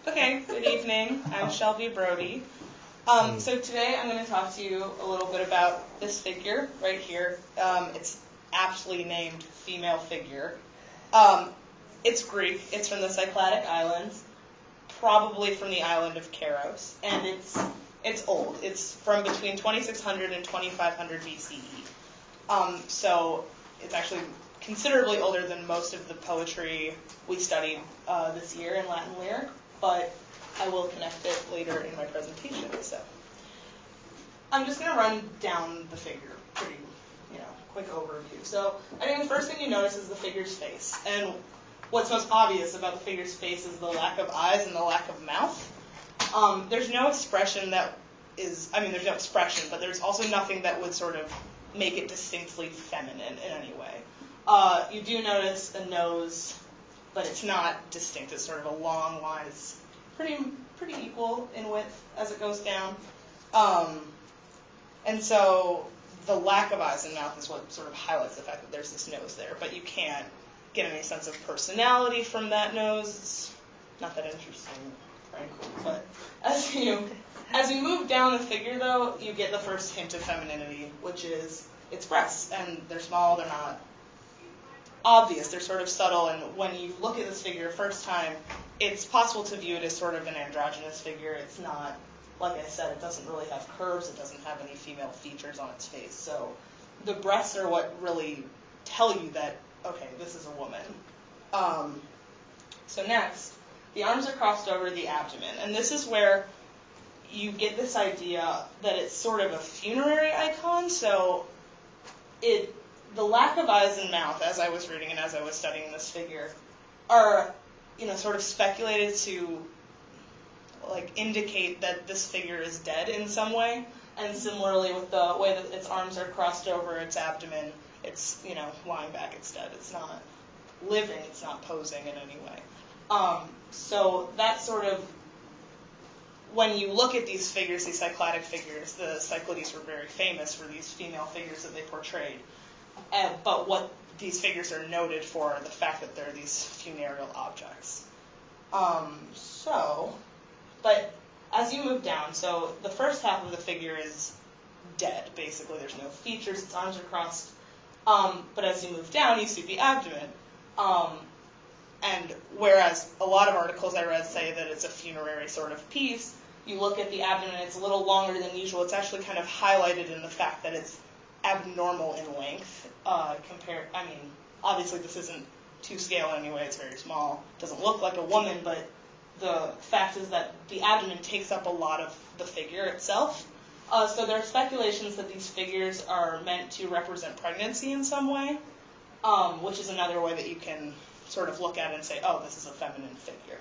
Okay, good evening. I'm Shelby Brody. So today I'm going to talk to you a little bit about this figure right here. It's aptly named female figure. It's Greek. It's from the Cycladic Islands, probably from the island of Keros, and it's old. It's from between 2600 and 2500 BCE. So it's actually considerably older than most of the poetry we studied this year in Latin lyric, but I will connect it later in my presentation. So I'm just going to run down the figure pretty, quick overview. So I think the first thing you notice is the figure's face, and what's most obvious about the figure's face is the lack of eyes and the lack of mouth. There's no expression there's no expression, but there's also nothing that would sort of make it distinctly feminine in any way. You do notice a nose, but it's not distinct. It's sort of a long line. It's pretty equal in width as it goes down. And so the lack of eyes and mouth is what sort of highlights the fact that there's this nose there, but you can't get any sense of personality from that nose. It's not that interesting, frankly. But as you move down the figure, though, you get the first hint of femininity, which is its breasts. And they're small, they're not obvious, they're sort of subtle, and when you look at this figure first time, it's possible to view it as sort of an androgynous figure. It's not, like I said, it doesn't really have curves, it doesn't have any female features on its face. So the breasts are what really tell you that, okay, this is a woman. So next, the arms are crossed over the abdomen, and this is where you get this idea that it's sort of a funerary icon. So the lack of eyes and mouth, as I was reading and as I was studying this figure, are, sort of speculated to, indicate that this figure is dead in some way. And similarly, with the way that its arms are crossed over its abdomen, it's, lying back, it's dead. It's not living, it's not posing in any way. So that's sort of, when you look at these figures, these Cycladic figures, the Cyclades were very famous for these female figures that they portrayed. But what these figures are noted for are the fact that they're these funereal objects. But as you move down, so the first half of the figure is dead, basically. There's no features, its arms are crossed. But as you move down, you see the abdomen. And whereas a lot of articles I read say that it's a funerary sort of piece, you look at the abdomen, it's a little longer than usual. It's actually kind of highlighted in the fact that it's abnormal in length obviously this isn't to scale anyway, it's very small, doesn't look like a woman, but the fact is that the abdomen takes up a lot of the figure itself. So there are speculations that these figures are meant to represent pregnancy in some way, which is another way that you can sort of look at it and say, oh, this is a feminine figure.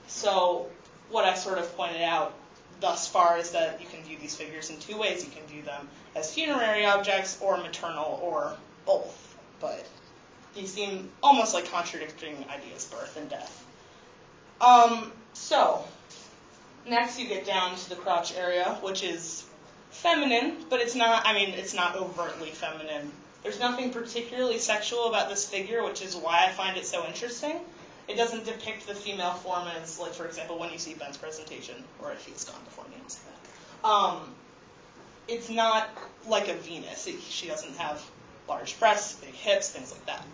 So what I sort of pointed out thus far is that you can view these figures in two ways. You can view them as funerary objects or maternal or both. But these seem almost like contradicting ideas, birth and death. So next you get down to the crotch area, which is feminine, but it's not overtly feminine. There's nothing particularly sexual about this figure, which is why I find it so interesting. It doesn't depict the female form as, like, for example, when you see Ben's presentation, or if he's gone before me, I'll say that. It's not like a Venus. She doesn't have large breasts, big hips, things like that.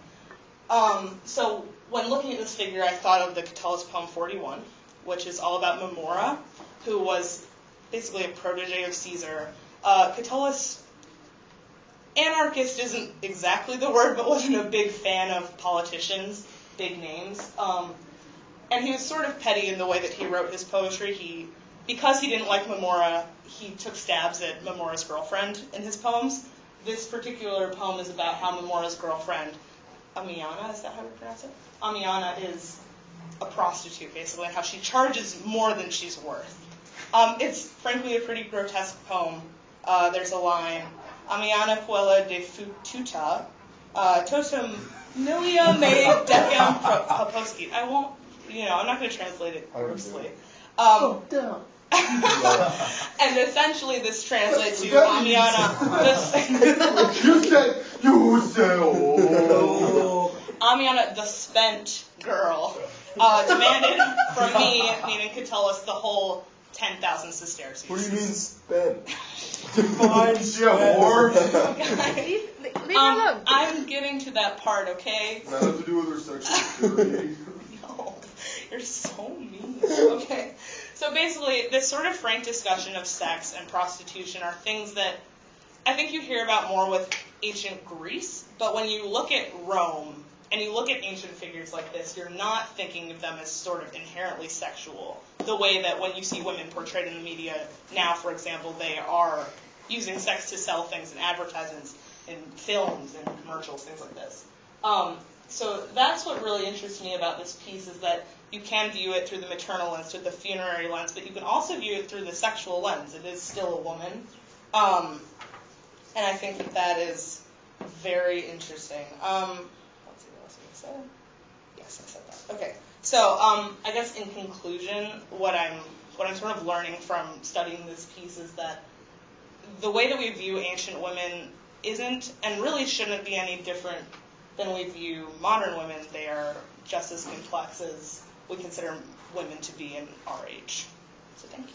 So when looking at this figure, I thought of the Catullus poem 41, which is all about Memora, who was basically a protege of Caesar. Catullus, anarchist isn't exactly the word, but wasn't a big fan of politicians, big names. And he was sort of petty in the way that he wrote his poetry. Because he didn't like Memora, he took stabs at Memora's girlfriend in his poems. This particular poem is about how Memora's girlfriend, Ammiana, is that how we pronounce it? Ammiana is a prostitute, basically, and how she charges more than she's worth. It's, frankly, a pretty grotesque poem. There's a line, Ammiana quella de fututa, totum milia me decem proposcit. I'm not going to translate it grossly. And essentially this translates to Ammiana. Ammiana, the spent girl, demanded from me, meaning could tell us the whole 10,000 sesterces. What do you mean spend? Fine, whore. Leave her alone. I'm getting to that part, okay? Does that have to do with her sexual purity? No, you're so mean. Okay, so basically, this sort of frank discussion of sex and prostitution are things that I think you hear about more with ancient Greece, but when you look at Rome and you look at ancient figures like this, you're not thinking of them as sort of inherently sexual, the way that when you see women portrayed in the media now, for example, they are using sex to sell things in advertisements, in films, in commercials, things like this. So that's what really interests me about this piece, is that you can view it through the maternal lens, through the funerary lens, but you can also view it through the sexual lens. It is still a woman. And I think that that is very interesting. Let's see, what else did I say? Yes, I said that. Okay. So I guess in conclusion, what I'm sort of learning from studying this piece is that the way that we view ancient women isn't and really shouldn't be any different than we view modern women. They are just as complex as we consider women to be in our age. So thank you.